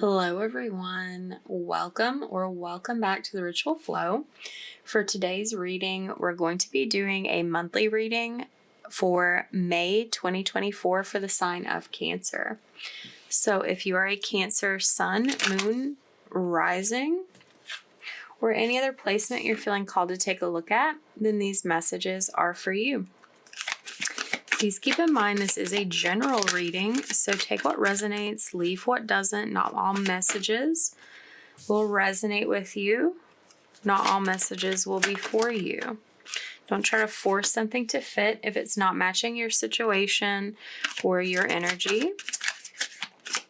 Hello everyone, welcome back to the Ritual Flow. For today's reading, we're going to be doing a monthly reading for May 2024 for the sign of Cancer. So if you are a Cancer sun, moon, rising, or any other placement you're feeling called to take a look at, then these messages are for you. Please keep in mind this is a general reading, so take what resonates, leave what doesn't. Not all messages will resonate with you. Not all messages will be for you. Don't try to force something to fit if it's not matching your situation or your energy.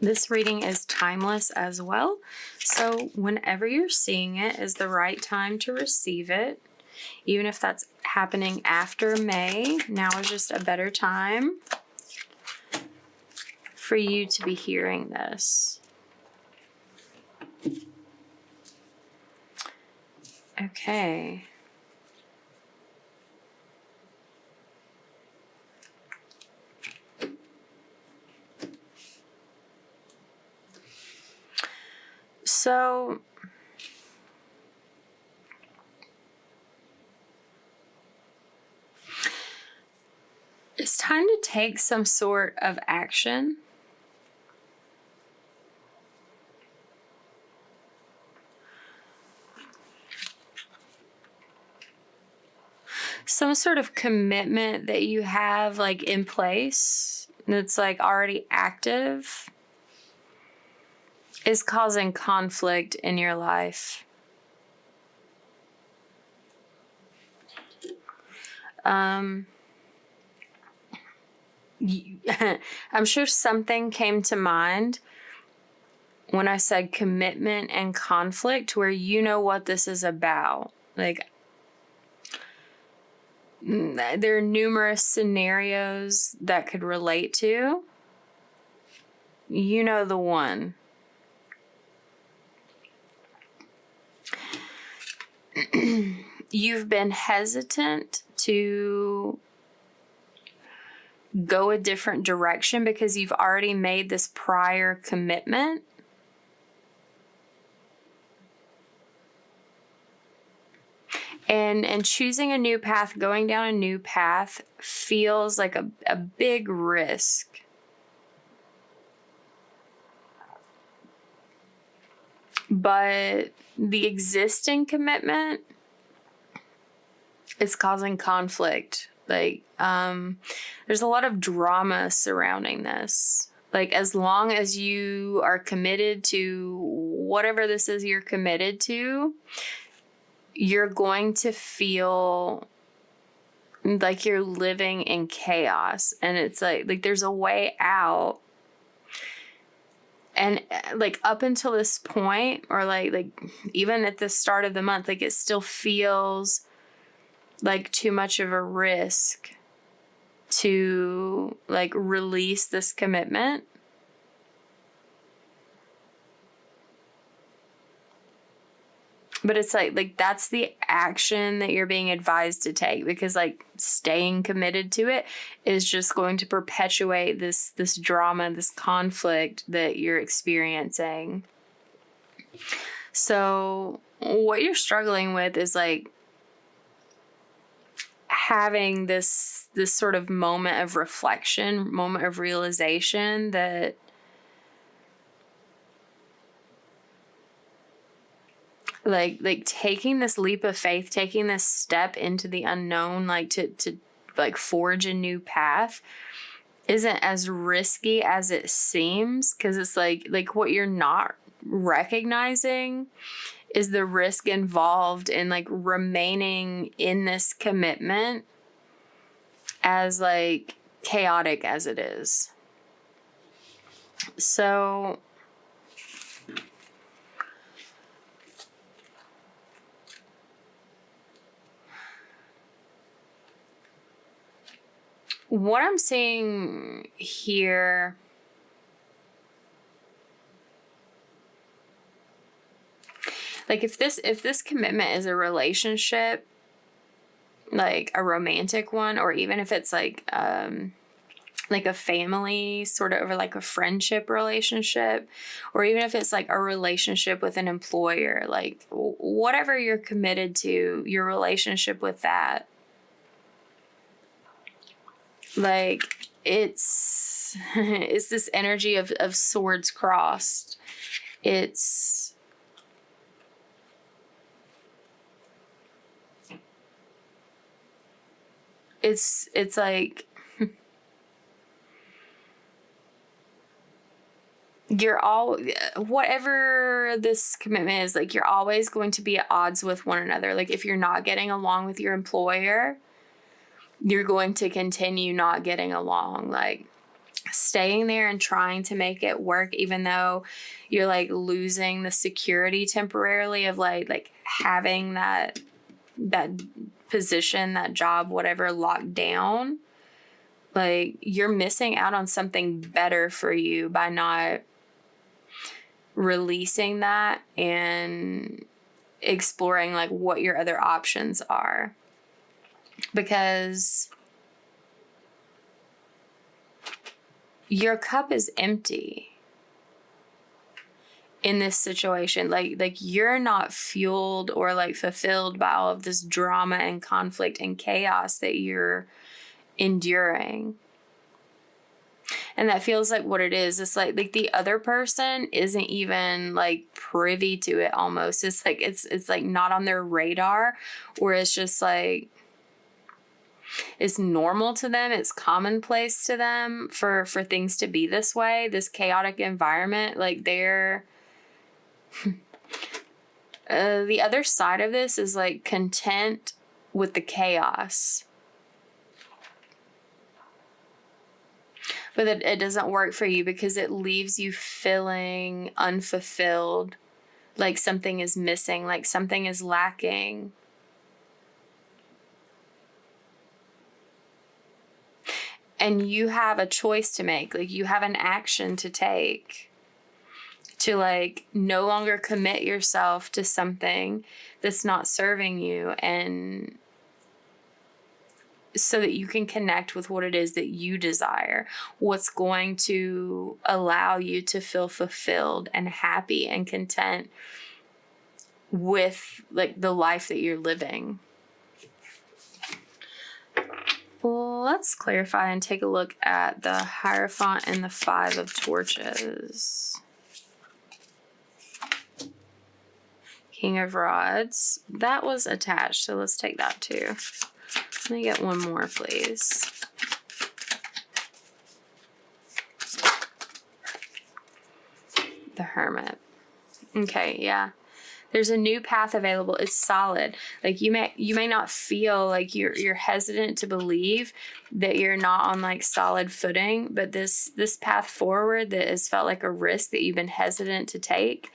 This reading is timeless as well, so whenever you're seeing it is the right time to receive it. Even if that's happening after May, now is just a better time for you to be hearing this. Okay. So it's time to take some sort of action. Some sort of commitment that you have in place that's already active is causing conflict in your life. I'm sure something came to mind when I said commitment and conflict, where you know what this is about. There are numerous scenarios that could relate to. You know the one. You've been hesitant to go a different direction because you've already made this prior commitment. And choosing a new path, going down a new path feels like a big risk. But the existing commitment is causing conflict. There's a lot of drama surrounding this. As long as you are committed to whatever this is you're committed to, you're going to feel like you're living in chaos. And it's like there's a way out. And up until this point, or even at the start of the month, it still feels like too much of a risk to release this commitment. But it's that's the action that you're being advised to take, because staying committed to it is just going to perpetuate this drama, this conflict that you're experiencing. So what you're struggling with is having this sort of moment of reflection, moment of realization that taking this leap of faith, taking this step into the unknown, to forge a new path isn't as risky as it seems, because it's what you're not recognizing is the risk involved in remaining in this commitment, as chaotic as it is. So what I'm seeing here if this commitment is a relationship, like a romantic one, or even if it's like like a family sort of, or like a friendship relationship, or even if it's like a relationship with an employer, like whatever you're committed to, your relationship with that, like it's this energy of swords crossed. It's like you're all, whatever this commitment is, like you're always going to be at odds with one another. Like if you're not getting along with your employer, you're going to continue not getting along, like staying there and trying to make it work, even though you're like losing the security temporarily of like having that position, that job, whatever, locked down. Like you're missing out on something better for you by not releasing that and exploring like what your other options are, because your cup is empty in this situation. Like you're not fueled or like fulfilled by all of this drama and conflict and chaos that you're enduring. And that feels like what it is. It's like the other person isn't even like privy to it almost. It's like it's like not on their radar, or it's just like it's normal to them. It's commonplace to them for things to be this way, this chaotic environment. Like they're the other side of this is like content with the chaos. But it doesn't work for you because it leaves you feeling unfulfilled, like something is missing, like something is lacking. And you have a choice to make, like you have an action to take to like no longer commit yourself to something that's not serving you, and so that you can connect with what it is that you desire, what's going to allow you to feel fulfilled and happy and content with like the life that you're living. Well, let's clarify and take a look at the Hierophant and the Five of Torches. King of Rods. That was attached, so let's take that too. Let me get one more, please. The Hermit. Okay, yeah. There's a new path available. It's solid. Like you may not feel like you're hesitant to believe that you're not on like solid footing, but this path forward that has felt like a risk that you've been hesitant to take,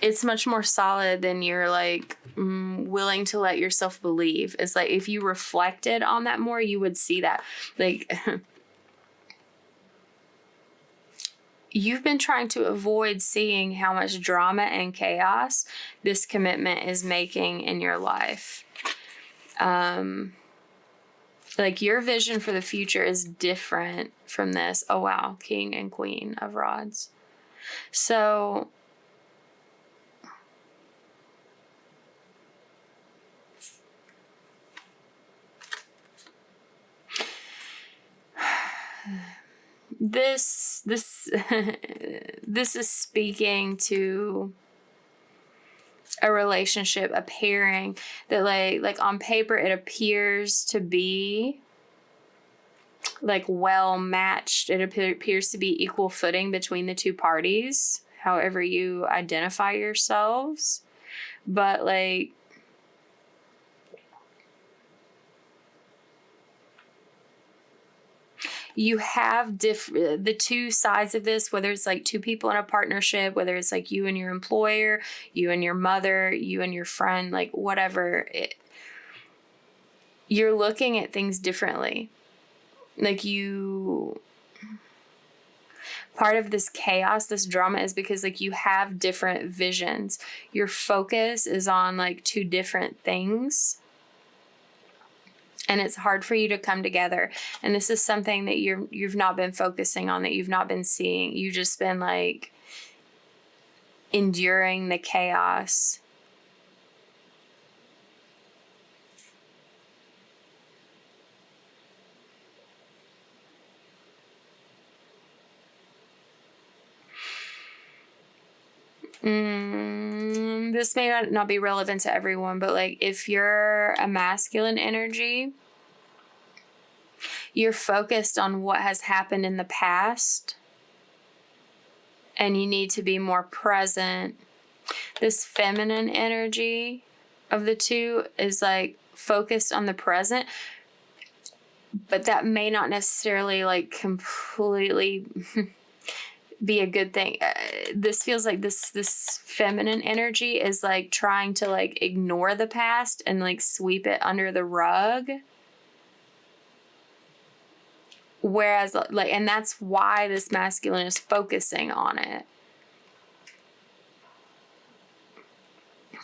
it's much more solid than you're like willing to let yourself believe. It's like if you reflected on that more, you would see that. Like you've been trying to avoid seeing how much drama and chaos this commitment is making in your life. Like your vision for the future is different from this. Oh wow, King and Queen of Rods. So this is speaking to a relationship, a pairing that like on paper it appears to be like well matched. It appears to be equal footing between the two parties, however you identify yourselves. But like you have the two sides of this, whether it's like two people in a partnership, whether it's like you and your employer, you and your mother, you and your friend, like whatever, you're looking at things differently. Like part of this chaos, this drama is because like you have different visions. Your focus is on like two different things. And it's hard for you to come together. And this is something that you've not been focusing on, that you've not been seeing. You've just been like enduring the chaos. This may not be relevant to everyone, but like if you're a masculine energy, you're focused on what has happened in the past and you need to be more present. This feminine energy of the two is like focused on the present, but that may not necessarily like completely be a good thing. This feels like this feminine energy is like trying to like ignore the past and like sweep it under the rug. Whereas like, and that's why this masculine is focusing on it.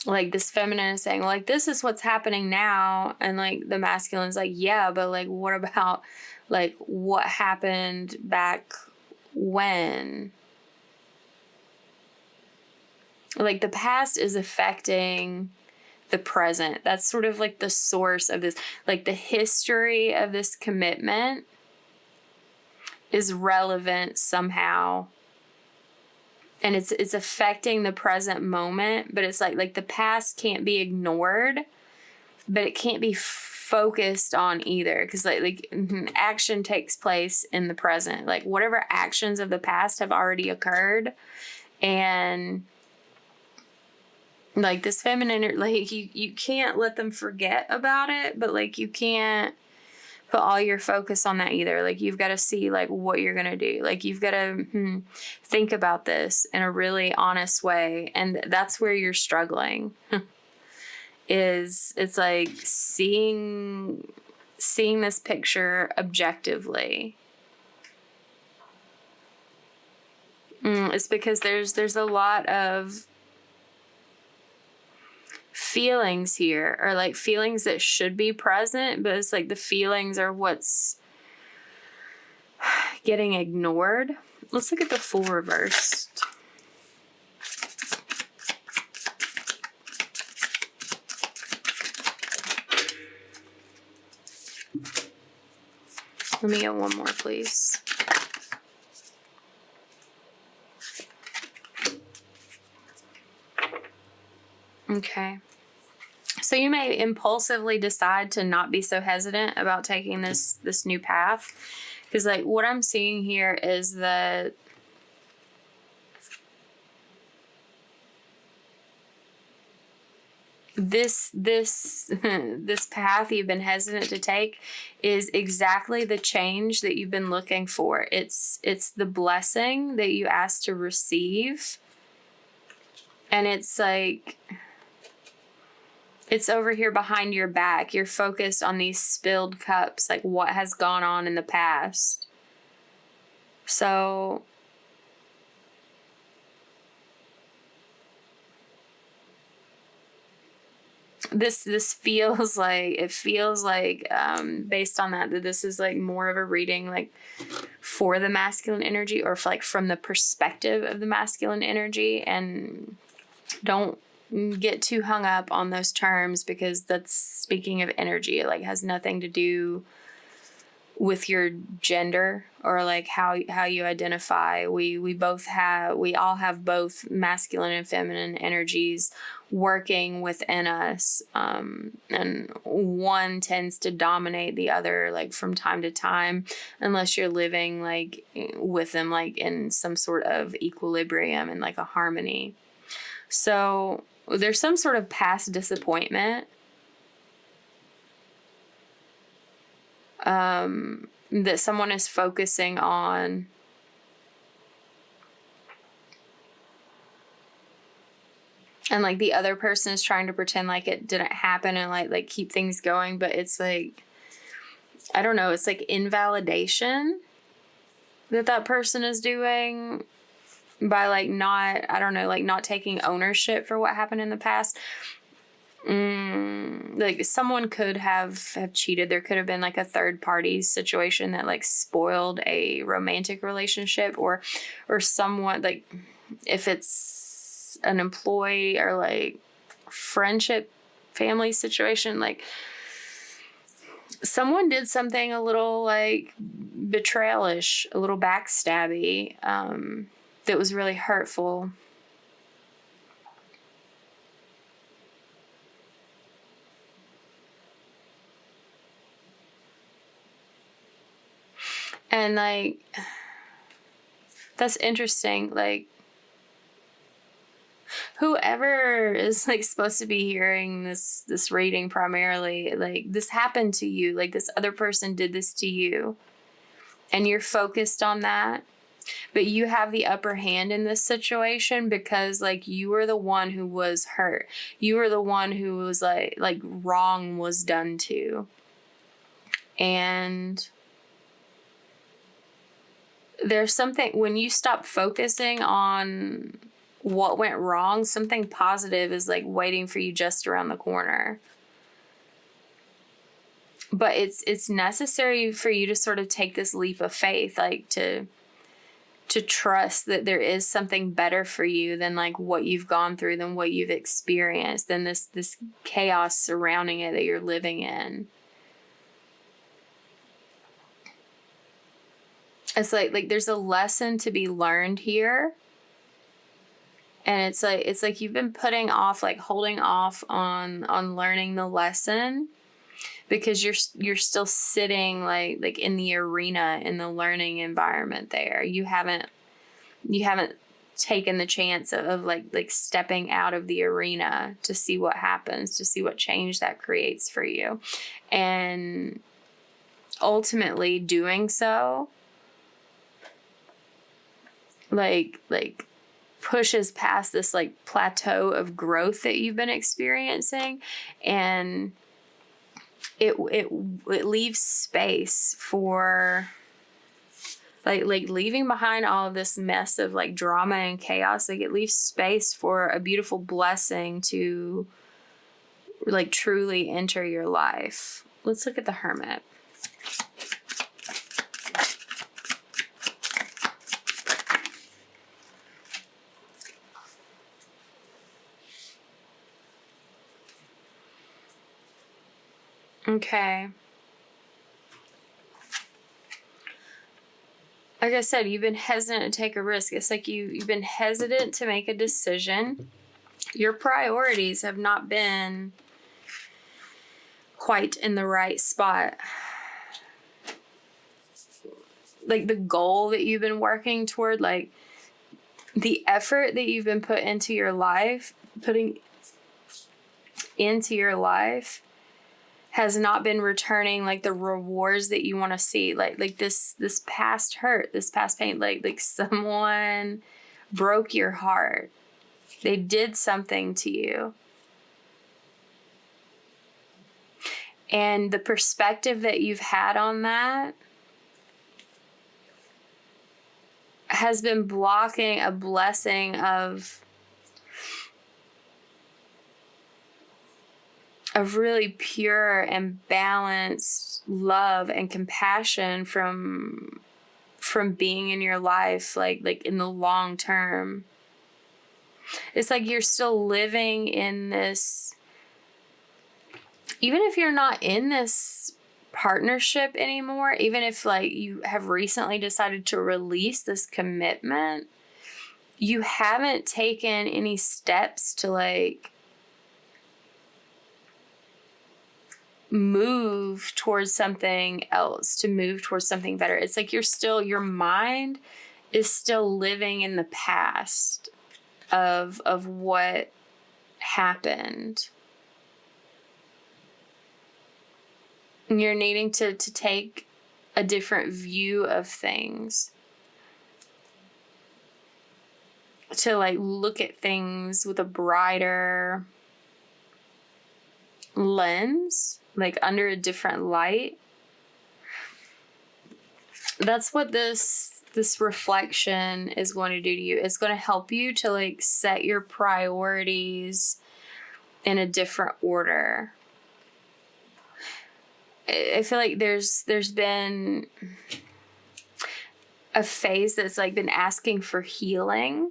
Like this feminine is saying, like, this is what's happening now. And like the masculine is like, yeah, but like, what about like what happened back when? Like the past is affecting the present. That's sort of like the source of this, like the history of this commitment is relevant somehow. And it's affecting the present moment, but it's like the past can't be ignored, but it can't be focused on either, because like action takes place in the present. Like whatever actions of the past have already occurred, and like this feminine, like you can't let them forget about it, but like you can't put all your focus on that either. Like you've got to see like what you're going to do. Like you've got to think about this in a really honest way. And that's where you're struggling is it's like seeing this picture objectively. It's because there's a lot of feelings here, or like feelings that should be present, but it's like the feelings are what's getting ignored. Let's look at the Fool reversed. Let me get one more, please. Okay. So you may impulsively decide to not be so hesitant about taking this new path. Because like what I'm seeing here is that this path you've been hesitant to take is exactly the change that you've been looking for. It's the blessing that you asked to receive. And it's like, it's over here behind your back. You're focused on these spilled cups, like what has gone on in the past. So this feels like, based on that this is like more of a reading like for the masculine energy, or like from the perspective of the masculine energy. And don't get too hung up on those terms, because that's speaking of energy. It like has nothing to do with your gender or like how you identify. We all have both masculine and feminine energies working within us, and one tends to dominate the other like from time to time, unless you're living like with them like in some sort of equilibrium and like a harmony. So there's some sort of past disappointment that someone is focusing on. And like the other person is trying to pretend like it didn't happen and like keep things going. But it's like, I don't know, it's like invalidation that person is doing by like not, I don't know, like not taking ownership for what happened in the past. Like someone could have cheated. There could have been like a third party situation that like spoiled a romantic relationship, or someone, like if it's an employee or like friendship, family situation, like someone did something a little like betrayalish, a little backstabby, that was really hurtful. And like, that's interesting. Like, whoever is like supposed to be hearing this reading primarily, like this happened to you, like this other person did this to you, and you're focused on that, but you have the upper hand in this situation because like you were the one who was hurt. You were the one who was like wrong was done to. And there's something, when you stop focusing on what went wrong, something positive is like waiting for you just around the corner. But it's necessary for you to sort of take this leap of faith, like to trust that there is something better for you than like what you've gone through, than what you've experienced, than this chaos surrounding it that you're living in. It's like there's a lesson to be learned here. And it's like you've been putting off, like holding off on learning the lesson because you're still sitting like in the arena, in the learning environment there. You haven't taken the chance of like stepping out of the arena to see what happens, to see what change that creates for you. And ultimately doing so like pushes past this like plateau of growth that you've been experiencing, and it leaves space for like leaving behind all of this mess of like drama and chaos. Like it leaves space for a beautiful blessing to like truly enter your life. Let's look at the Hermit. Okay. Like I said, you've been hesitant to take a risk. It's like you've been hesitant to make a decision. Your priorities have not been quite in the right spot. Like the goal that you've been working toward, like the effort that you've been putting into your life, has not been returning like the rewards that you want to see. Like this past hurt, this past pain, like someone broke your heart. They did something to you. And the perspective that you've had on that has been blocking a blessing of really pure and balanced love and compassion from being in your life, like in the long term. It's like you're still living in this, even if you're not in this partnership anymore, even if like you have recently decided to release this commitment, you haven't taken any steps to like move towards something else, to move towards something better. It's like your mind is still living in the past of what happened. And you're needing to take a different view of things, to like look at things with a brighter lens, like under a different light. That's what this reflection is going to do to you. It's going to help you to like set your priorities in a different order. I feel like there's been a phase that's like been asking for healing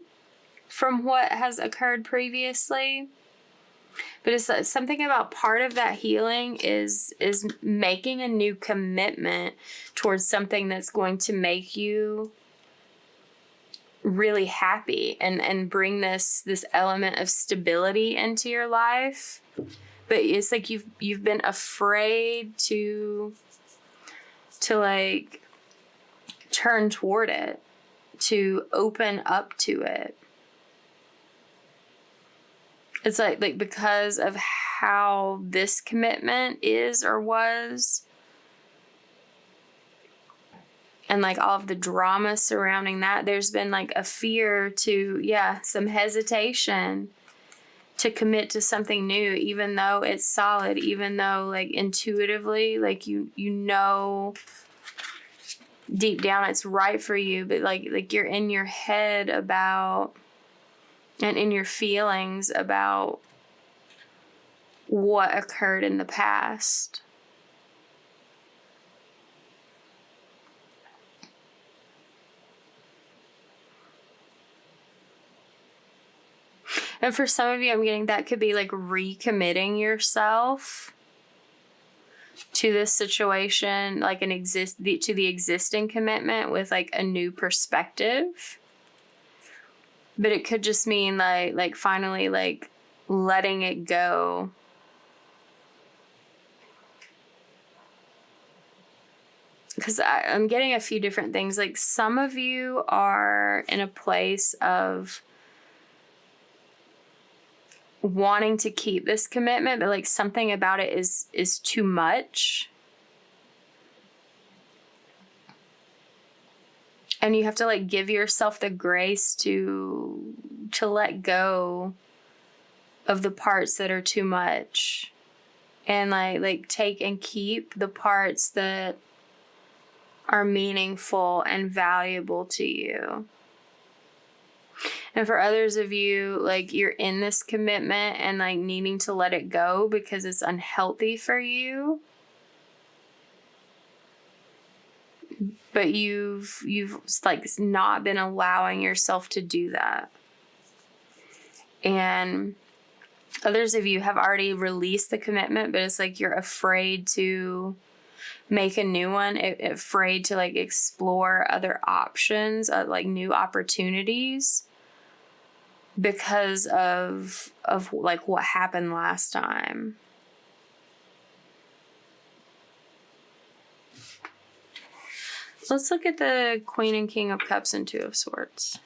from what has occurred previously. But it's something about part of that healing is making a new commitment towards something that's going to make you really happy and bring this element of stability into your life. But it's like you've been afraid to like turn toward it, to open up to it. It's like because of how this commitment is or was, and like all of the drama surrounding that, there's been like a fear to, some hesitation to commit to something new, even though it's solid, even though like intuitively, like you know deep down it's right for you, but like you're in your head about, and in your feelings about what occurred in the past. And for some of you, I'm getting that could be like recommitting yourself to this situation, like to the existing commitment with like a new perspective. But it could just mean like finally like letting it go. Because I'm getting a few different things. Like some of you are in a place of wanting to keep this commitment, but like something about it is too much. And you have to like give yourself the grace to let go of the parts that are too much, and like take and keep the parts that are meaningful and valuable to you. And for others of you, like you're in this commitment and like needing to let it go because it's unhealthy for you. But you've like not been allowing yourself to do that. And others of you have already released the commitment, but it's like you're afraid to make a new one, afraid to like explore other options, like new opportunities, because of like what happened last time. Let's look at the Queen and King of Cups and Two of Swords.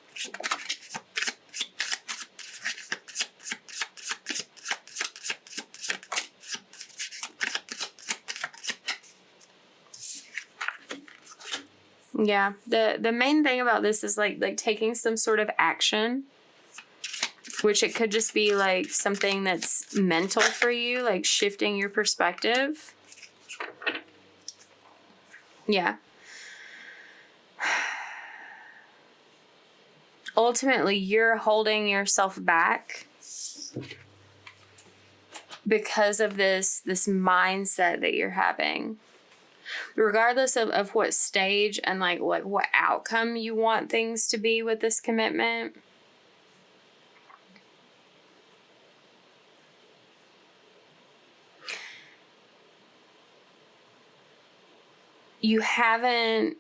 Yeah, the main thing about this is like taking some sort of action, which it could just be like something that's mental for you, like shifting your perspective. Yeah. Ultimately, you're holding yourself back because of this mindset that you're having. Regardless of what stage and like what outcome you want things to be with this commitment, you haven't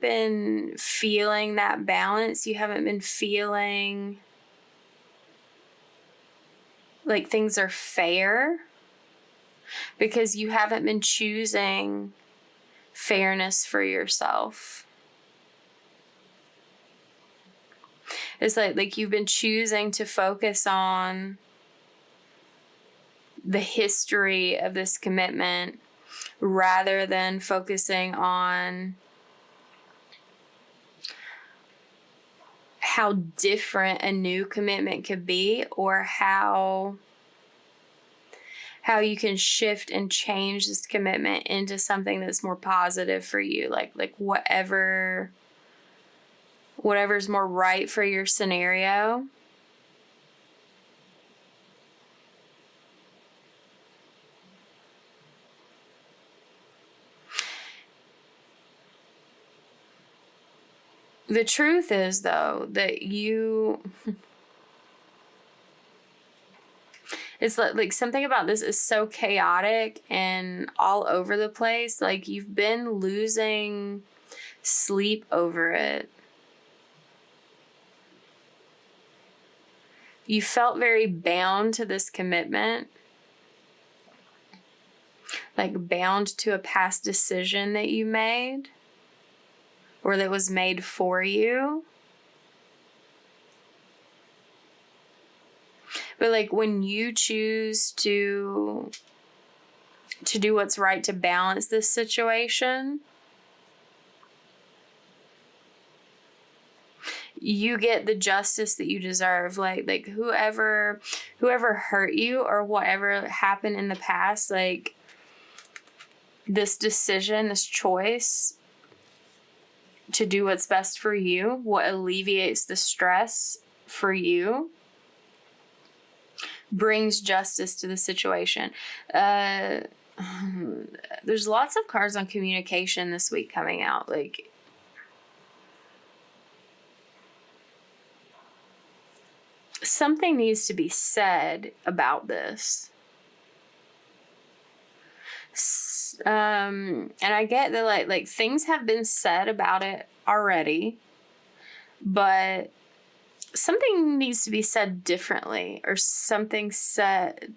been feeling that balance. You haven't been feeling like things are fair because you haven't been choosing fairness for yourself. It's like you've been choosing to focus on the history of this commitment rather than focusing on how different a new commitment could be, or how you can shift and change this commitment into something that's more positive for you, like whatever whatever's more right for your scenario. The truth is, though, that it's like something about this is so chaotic and all over the place. Like, you've been losing sleep over it. You felt very bound to this commitment, like bound to a past decision that you made or that was made for you. But like, when you choose to do what's right to balance this situation, you get the justice that you deserve. Like whoever hurt you or whatever happened in the past, like, this decision, this choice to do what's best for you, what alleviates the stress for you, brings justice to the situation. There's lots of cards on communication this week coming out. Like, something needs to be said about this. And I get that like things have been said about it already, but something needs to be said differently, or something said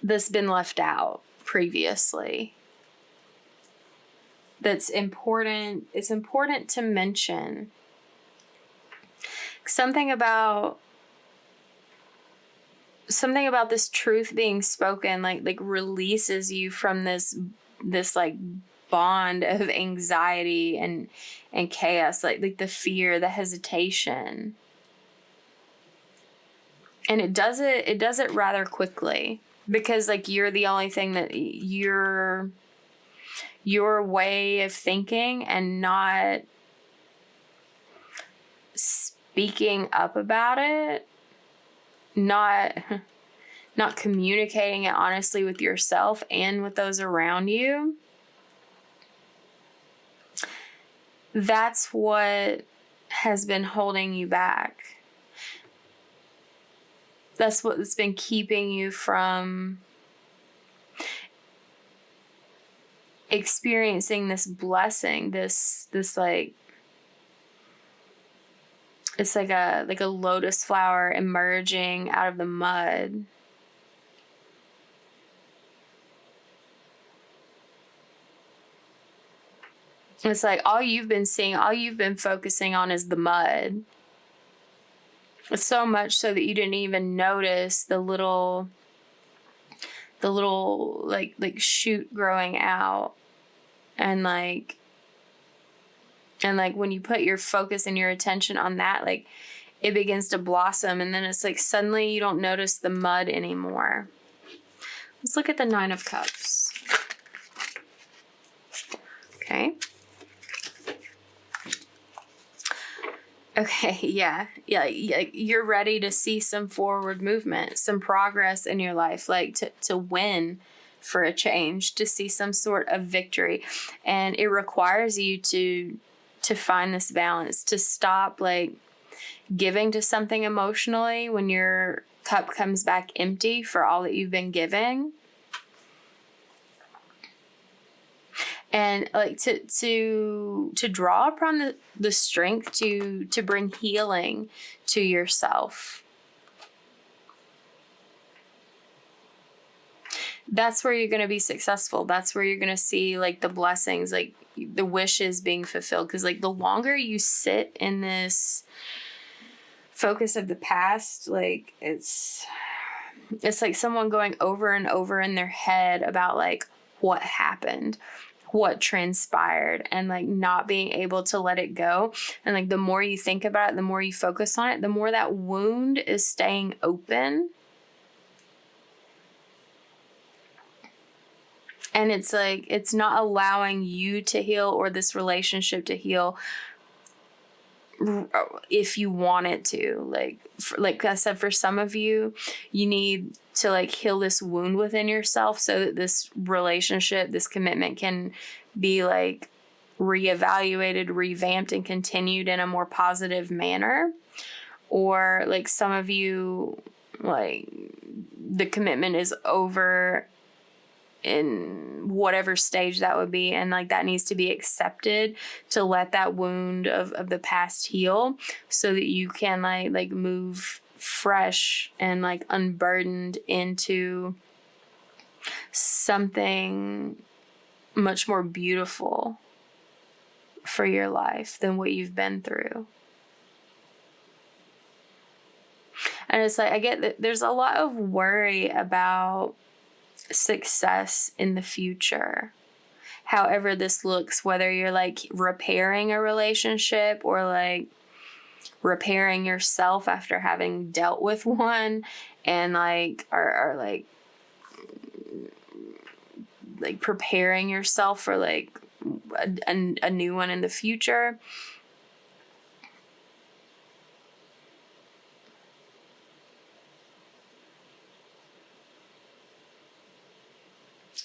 that's been left out previously. That's important. It's important to mention. Something about this truth being spoken, like releases you from this like bond of anxiety and chaos, like the fear, the hesitation. And it does it rather quickly, because like you're the only thing that your way of thinking and not speaking up about it, not communicating it honestly with yourself and with those around you. That's what has been holding you back. That's what's been keeping you from experiencing this blessing, this like, it's like a lotus flower emerging out of the mud. It's like all you've been focusing on is the mud. So much so that you didn't even notice the little like shoot growing out, and like when you put your focus and your attention on that, like it begins to blossom, and then it's like suddenly you don't notice the mud anymore. Let's look at the 9 of Cups. Okay. Okay, yeah, you're ready to see some forward movement, some progress in your life, like to win for a change, to see some sort of victory. And it requires you to find this balance, to stop like giving to something emotionally when your cup comes back empty for all that you've been giving. And like to draw upon the strength to bring healing to yourself. That's where you're going to be successful. That's where you're going to see like the blessings, like the wishes being fulfilled. Because like the longer you sit in this focus of the past, like it's like someone going over and over in their head about like what happened, what transpired, and like not being able to let it go. And like the more you think about it, the more you focus on it, the more that wound is staying open. And it's like, it's not allowing you to heal or this relationship to heal if you want it to. Like I said, for some of you, you need to like heal this wound within yourself so that this relationship, this commitment can be like reevaluated, revamped, and continued in a more positive manner. Or like some of you, like the commitment is over in whatever stage that would be, and like that needs to be accepted to let that wound of the past heal so that you can like move fresh and like unburdened into something much more beautiful for your life than what you've been through. And it's like, I get that there's a lot of worry about success in the future. However this looks, whether you're like repairing a relationship or like repairing yourself after having dealt with one, and like are like preparing yourself for like a new one in the future.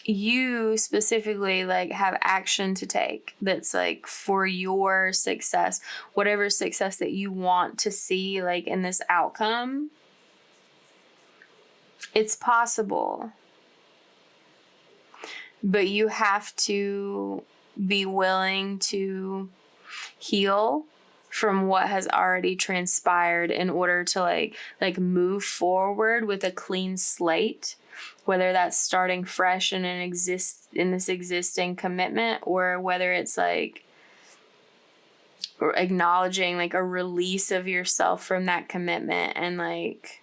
You specifically like have action to take that's like for your success, whatever success that you want to see like in this outcome. It's possible, but you have to be willing to heal from what has already transpired in order to like move forward with a clean slate, whether that's starting fresh in this existing commitment, or whether it's like acknowledging like a release of yourself from that commitment and like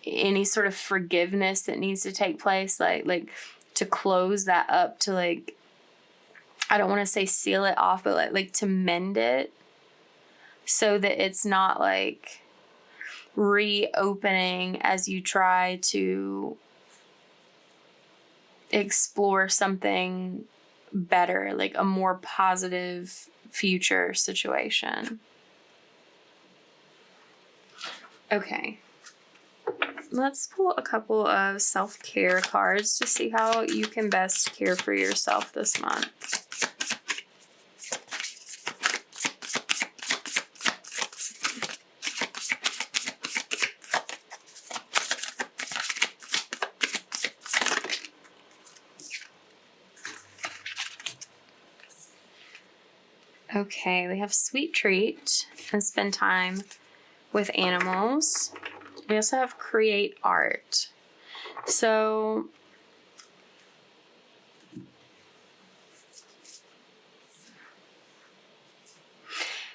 any sort of forgiveness that needs to take place, like to close that up, to like, I don't want to say seal it off, but like to mend it so that it's not like reopening as you try to explore something better, like a more positive future situation. Okay. Let's pull a couple of self-care cards to see how you can best care for yourself this month. Okay, we have sweet treat and spend time with animals. We also have create art. So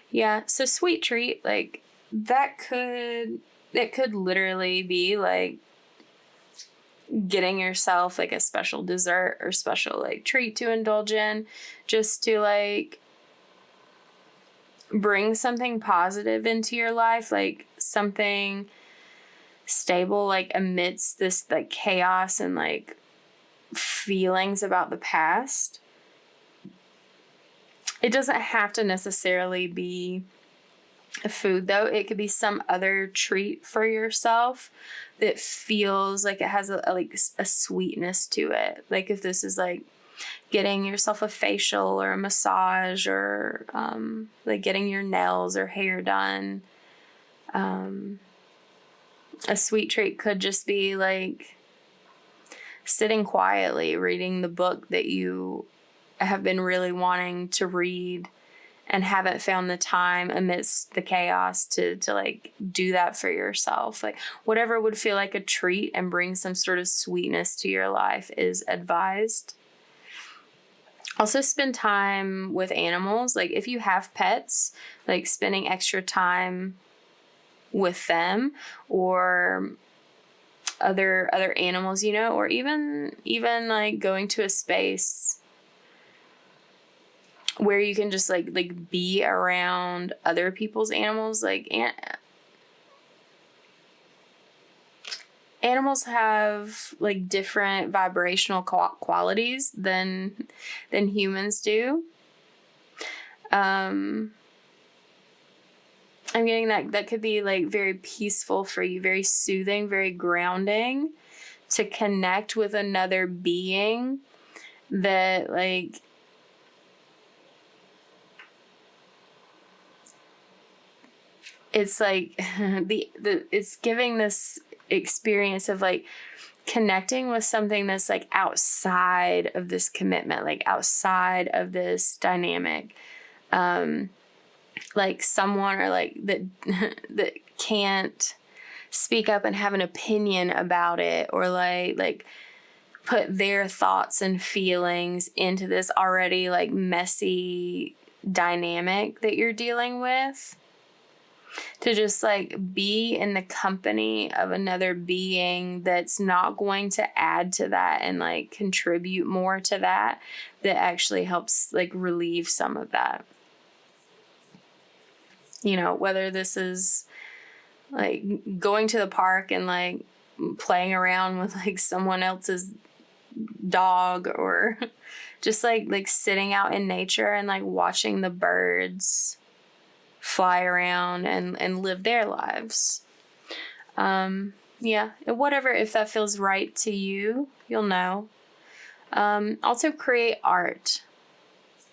yeah, so sweet treat, like it could literally be like getting yourself like a special dessert or special like treat to indulge in, just to like bring something positive into your life, like something stable, like amidst this like chaos and like feelings about the past. It doesn't have to necessarily be a food though. It could be some other treat for yourself that feels like it has a sweetness to it. Like if this is like getting yourself a facial or a massage, or like getting your nails or hair done. A sweet treat could just be like sitting quietly, reading the book that you have been really wanting to read and haven't found the time amidst the chaos to like do that for yourself. Like whatever would feel like a treat and bring some sort of sweetness to your life is advised. Also spend time with animals. Like if you have pets, like spending extra time with them or other animals, you know, or even like going to a space where you can just like be around other people's animals. Like animals have like different vibrational qualities than humans do. I'm getting that could be like very peaceful for you, very soothing, very grounding to connect with another being that like it's like it's giving this experience of like connecting with something that's like outside of this commitment, like outside of this dynamic, like someone or like that that can't speak up and have an opinion about it, or like put their thoughts and feelings into this already like messy dynamic that you're dealing with. To just like be in the company of another being that's not going to add to that and like contribute more to that actually helps like relieve some of that. You know, whether this is like going to the park and like playing around with like someone else's dog, or just like sitting out in nature and like watching the birds fly around and live their lives. Yeah, whatever, if that feels right to you, you'll know. Also, create art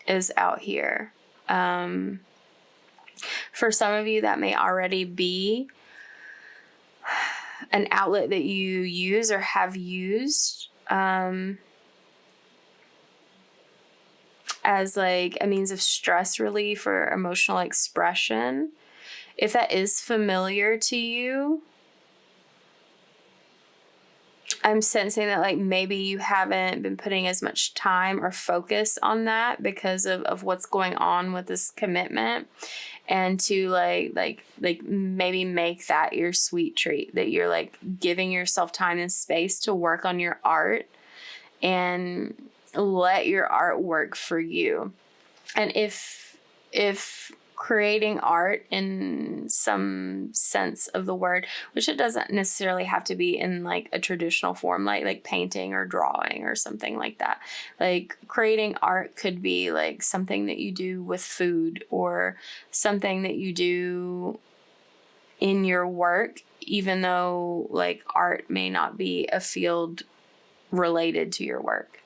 is out here. For some of you, that may already be an outlet that you use or have used as like a means of stress relief or emotional expression. If that is familiar to you, I'm sensing that like maybe you haven't been putting as much time or focus on that because of what's going on with this commitment, and to like maybe make that your sweet treat, that you're like giving yourself time and space to work on your art and let your art work for you. And if creating art in some sense of the word, which it doesn't necessarily have to be in like a traditional form, like painting or drawing or something like that. Like creating art could be like something that you do with food, or something that you do in your work, even though like art may not be a field related to your work.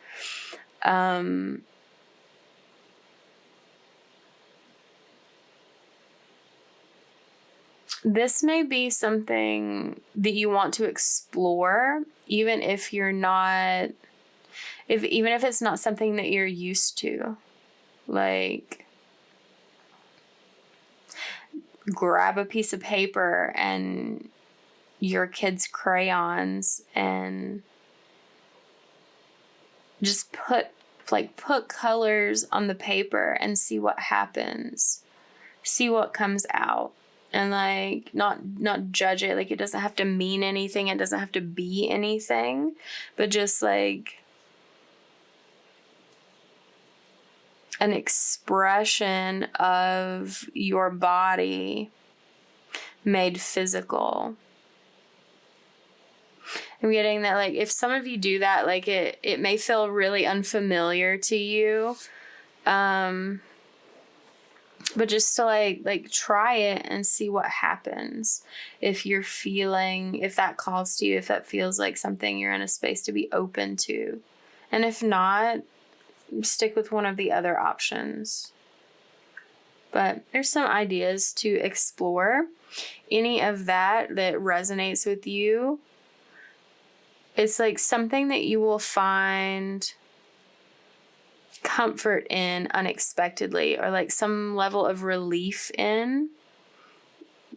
This may be something that you want to explore, even if you're not, even if it's not something that you're used to. Like, grab a piece of paper and your kids' crayons and just put colors on the paper and see what happens. See what comes out. And like not judge it. Like, it doesn't have to mean anything. It doesn't have to be anything. But just like an expression of your body made physical. I'm getting that like if some of you do that, like it may feel really unfamiliar to you. But just to like try it and see what happens. If you're feeling, if that calls to you, if that feels like something you're in a space to be open to. And if not, stick with one of the other options. But there's some ideas to explore. Any of that resonates with you, it's like something that you will find comfort in unexpectedly, or like some level of relief in,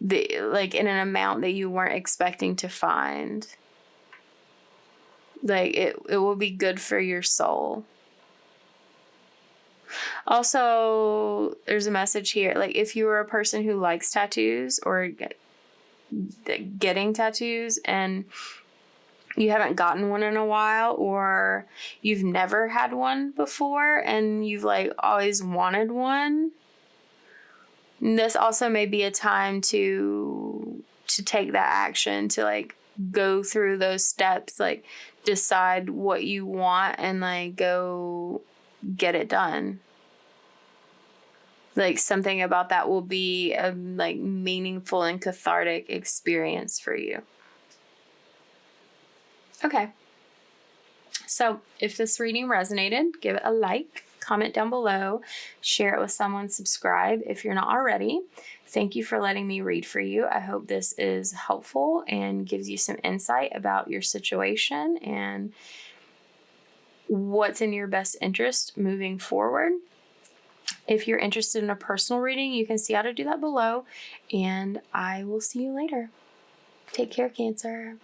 like in an amount that you weren't expecting to find. Like it will be good for your soul. Also, there's a message here, like if you are a person who likes tattoos or getting tattoos and you haven't gotten one in a while, or you've never had one before and you've like always wanted one, this also may be a time to take that action, to like go through those steps, like decide what you want and like go get it done. Like something about that will be a like meaningful and cathartic experience for you. Okay. So if this reading resonated, give it a like, comment down below, share it with someone, subscribe if you're not already. Thank you for letting me read for you. I hope this is helpful and gives you some insight about your situation and what's in your best interest moving forward. If you're interested in a personal reading, you can see how to do that below, and I will see you later. Take care, Cancer.